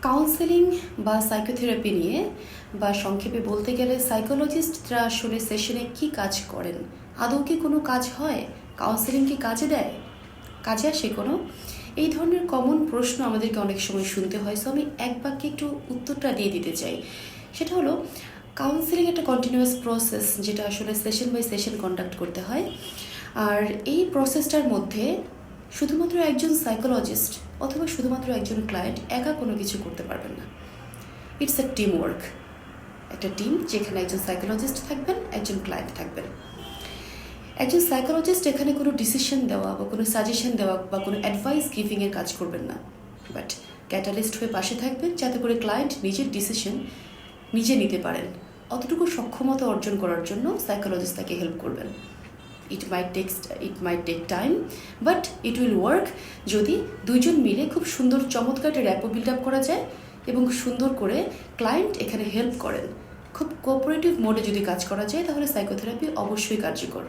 Counselling বা psychotherapy নিয়ে বা সংক্ষেপে বলতে গেলে সাইকোলজিস্টরা আসলে সেশনে কি কাজ করেন, আদৌ কি কোনো কাজ হয়, কাউন্সেলিং কি কাজে দেয়, কাজে আসে কোনো, এই ধরনের কমন প্রশ্ন আমাদেরকে অনেক সময় শুনতে হয়। সো আমি এক বাক্যে একটু উত্তরটা দিয়ে দিতে চাই। সেটা হলো, কাউন্সেলিং একটা কন্টিনিউয়াস প্রসেস, যেটা আসলে সেশন বাই সেশন কন্ডাক্ট করতে হয়। আর এই প্রসেসটার মধ্যে শুধুমাত্র একজন সাইকোলজিস্ট অথবা শুধুমাত্র একজন ক্লায়েন্ট একা কোনো কিছু করতে পারবেন না। ইটস এ টিম ওয়ার্ক, একটা টিম যেখানে একজন সাইকোলজিস্ট থাকবেন, একজন ক্লায়েন্ট থাকবেন। একজন সাইকোলজিস্ট এখানে কোনো ডিসিশন দেওয়া বা কোনো সাজেশন দেওয়া বা কোনো অ্যাডভাইস গিভিংয়ের কাজ করবেন না, বাট ক্যাটালিস্ট হয়ে পাশে থাকবেন যাতে করে ক্লায়েন্ট নিজের ডিসিশন নিজে নিতে পারেন। অতটুকু সক্ষমতা অর্জন করার জন্য সাইকোলজিস্ট তাকে হেল্প করবেন। It might take time, but it will work যদি দুইজন মিলে খুব সুন্দর চমৎকার একটা র্যাপো বিল্ড আপ করা যায় এবং সুন্দর করে ক্লায়েন্ট এখানে হেল্প করেন। খুব কোঅপারেটিভ মোডে যদি কাজ করা যায় তাহলে সাইকোথেরাপি অবশ্যই কার্যকর।